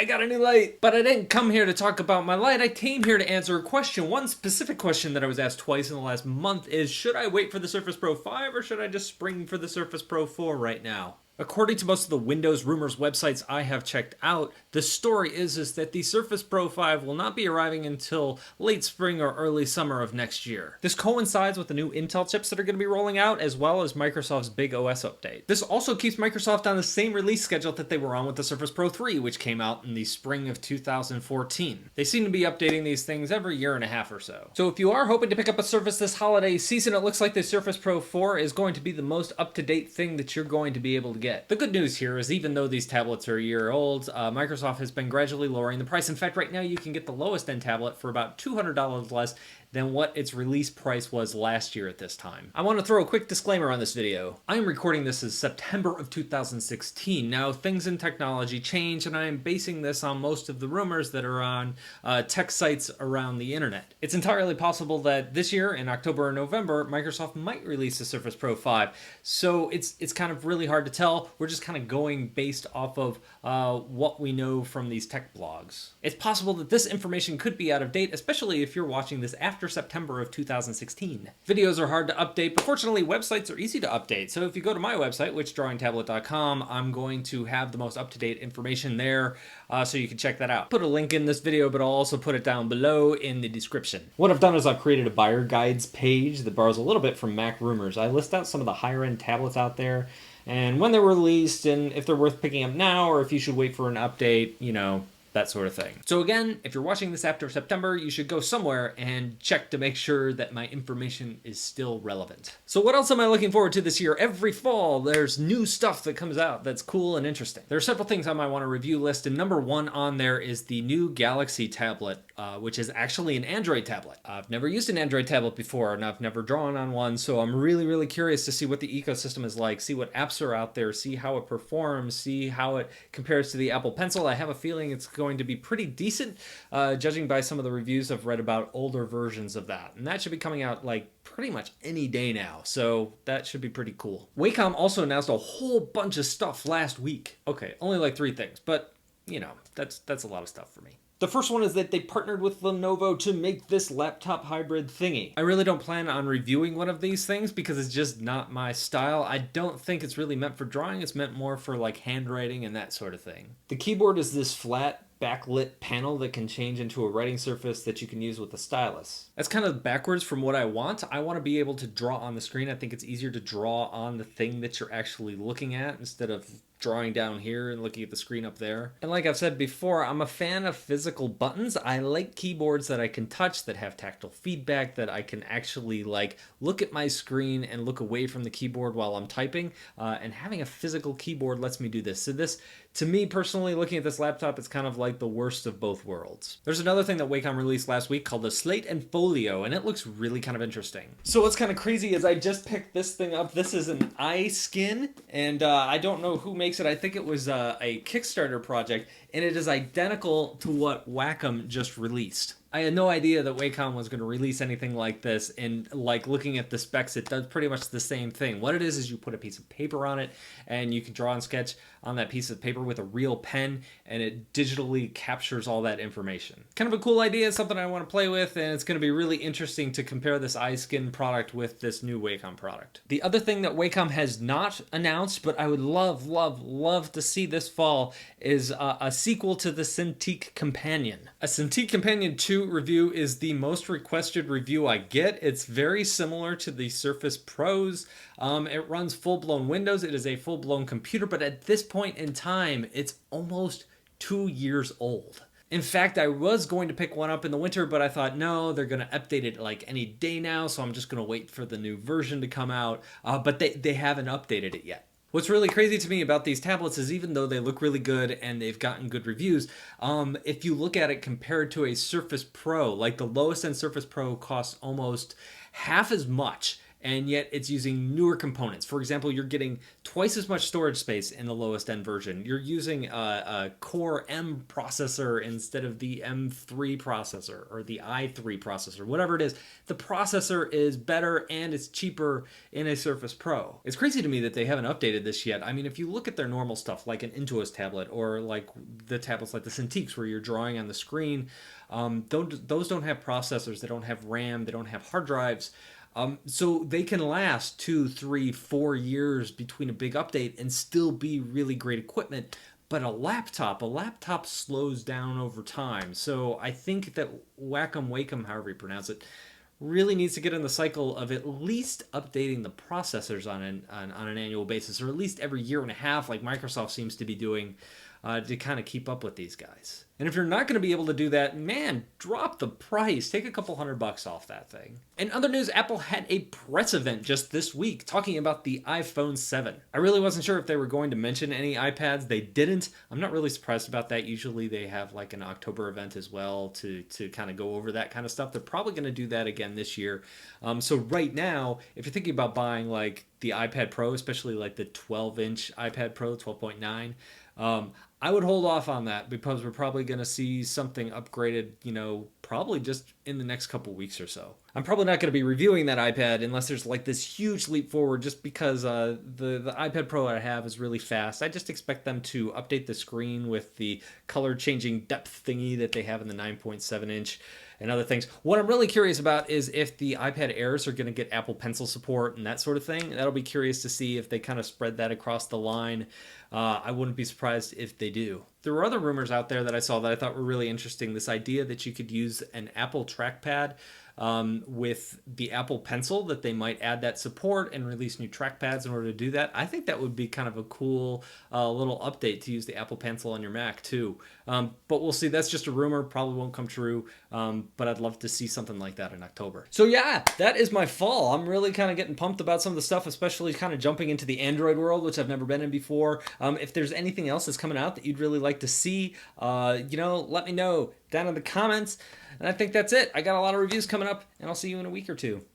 I got a new light. But I didn't come here to talk about my light. I came here to answer a question. One specific question that I was asked twice in the last month is, should I wait for the Surface Pro 5 or should I just spring for the Surface Pro 4 right now? According to most of the Windows rumors websites I have checked out, the story is that the Surface Pro 5 will not be arriving until late spring or early summer of next year. This coincides with the new Intel chips that are going to be rolling out, as well as Microsoft's big OS update. This also keeps Microsoft on the same release schedule that they were on with the Surface Pro 3, which came out in the spring of 2014. They seem to be updating these things every year and a half or so. So if you are hoping to pick up a Surface this holiday season, it looks like the Surface Pro 4 is going to be the most up-to-date thing that you're going to be able to get. The good news here is even though these tablets are a year old, Microsoft has been gradually lowering the price. In fact, right now you can get the lowest end tablet for about $200 less than what its release price was last year at this time. I want to throw a quick disclaimer on this video. I am recording this as September of 2016. Now, things in technology change, and I am basing this on most of the rumors that are on tech sites around the internet. It's entirely possible that this year, in October or November, Microsoft might release the Surface Pro 5. So it's kind of really hard to tell. We're just kind of going based off of what we know from these tech blogs. It's possible that this information could be out of date, especially if you're watching this after September of 2016. Videos are hard to update, but fortunately websites are easy to update. So if you go to my website, witchdrawingtablet.com, I'm going to have the most up-to-date information there, so you can check that out. Put a link in this video, but I'll also put it down below in the description. What I've done is I've created a buyer guides page that borrows a little bit from Mac Rumors. I list out some of the higher end tablets out there and when they're released and if they're worth picking up now or if you should wait for an update, you know, that sort of thing. So again, if you're watching this after September, you should go somewhere and check to make sure that my information is still relevant. So what else am I looking forward to this year? Every fall, there's new stuff that comes out that's cool and interesting. There are several things on my want to review list, and number one on there is the new Galaxy tablet, which is actually an Android tablet. I've never used an Android tablet before, and I've never drawn on one, so I'm really, really curious to see what the ecosystem is like, see what apps are out there, see how it performs, see how it compares to the Apple Pencil. I have a feeling it's going to be pretty decent, judging by some of the reviews I've read about older versions of that. And that should be coming out like pretty much any day now, so that should be pretty cool. Wacom also announced a whole bunch of stuff last week. Okay, only like 3 things, but you know, that's a lot of stuff for me. The first one is that they partnered with Lenovo to make this laptop hybrid thingy. I really don't plan on reviewing one of these things because it's just not my style. I don't think it's really meant for drawing. It's meant more for like handwriting and that sort of thing. The keyboard is this flat backlit panel that can change into a writing surface that you can use with a stylus. That's kind of backwards from what I want. I want to be able to draw on the screen. I think it's easier to draw on the thing that you're actually looking at instead of drawing down here and looking at the screen up there. And like I've said before, I'm a fan of physical buttons. I like keyboards that I can touch, that have tactile feedback, that I can actually like look at my screen and look away from the keyboard while I'm typing. And having a physical keyboard lets me do this. So this, to me personally, looking at this laptop, it's kind of like the worst of both worlds. There's another thing that Wacom released last week called the Slate and Folio, and it looks really kind of interesting. So what's kind of crazy is I just picked this thing up. This is an eye skin, and I don't know who makes it. I think it was a Kickstarter project, and it is identical to what Wacom just released. I had no idea that Wacom was going to release anything like this, and like looking at the specs, it does pretty much the same thing. What it is you put a piece of paper on it, and you can draw and sketch on that piece of paper with a real pen, and it digitally captures all that information. Kind of a cool idea, something I want to play with, and it's going to be really interesting to compare this iSkin product with this new Wacom product. The other thing that Wacom has not announced, but I would love, love, love to see this fall, is a sequel to the Cintiq Companion. A Cintiq Companion 2 review is the most requested review I get. It's very similar to the Surface Pros. It runs full-blown Windows. It is a full-blown computer, but at this point in time, it's almost 2 years old. In fact, I was going to pick one up in the winter, but I thought, no, they're going to update it like any day now, so I'm just going to wait for the new version to come out, but they haven't updated it yet. What's really crazy to me about these tablets is even though they look really good and they've gotten good reviews, if you look at it compared to a Surface Pro, like the lowest end Surface Pro costs almost half as much and yet it's using newer components. For example, you're getting twice as much storage space in the lowest end version. You're using a Core M processor instead of the M3 processor or the i3 processor, whatever it is. The processor is better and it's cheaper in a Surface Pro. It's crazy to me that they haven't updated this yet. I mean, if you look at their normal stuff, like an Intuos tablet or like the tablets like the Cintiqs where you're drawing on the screen, those don't have processors, they don't have RAM, they don't have hard drives. So they can last 2, 3, 4 years between a big update and still be really great equipment. But a laptop slows down over time. So I think that Wacom, however you pronounce it, really needs to get in the cycle of at least updating the processors on an annual basis, or at least every year and a half, like Microsoft seems to be doing, to kind of keep up with these guys. And if you're not going to be able to do that, man, drop the price. Take a couple $100 off that thing. In other news, Apple had a press event just this week talking about the iPhone 7. I really wasn't sure if they were going to mention any iPads. They didn't. I'm not really surprised about that. Usually they have like an October event as well to kind of go over that kind of stuff. They're probably going to do that again this year. So right now, if you're thinking about buying like the iPad Pro, especially like the 12-inch iPad Pro, 12.9, I would hold off on that because we're probably going to see something upgraded, probably just in the next couple weeks or so. I'm probably not going to be reviewing that iPad unless there's like this huge leap forward, just because the iPad Pro I have is really fast. I just expect them to update the screen with the color changing depth thingy that they have in the 9.7 inch. And other things. What I'm really curious about is if the iPad Airs are going to get Apple Pencil support and that sort of thing. That'll be curious to see if they kind of spread that across the line. I wouldn't be surprised if they do. There were other rumors out there that I saw that I thought were really interesting. This idea that you could use an Apple trackpad with the Apple Pencil, that they might add that support and release new trackpads in order to do that. I think that would be kind of a cool little update to use the Apple Pencil on your Mac too. But we'll see. That's just a rumor. Probably won't come true. But I'd love to see something like that in October. So yeah, that is my fall. I'm really kind of getting pumped about some of the stuff, especially kind of jumping into the Android world, which I've never been in before. If there's anything else that's coming out that you'd really like to see, let me know down in the comments. And I think that's it. I got a lot of reviews coming up, and I'll see you in a week or two.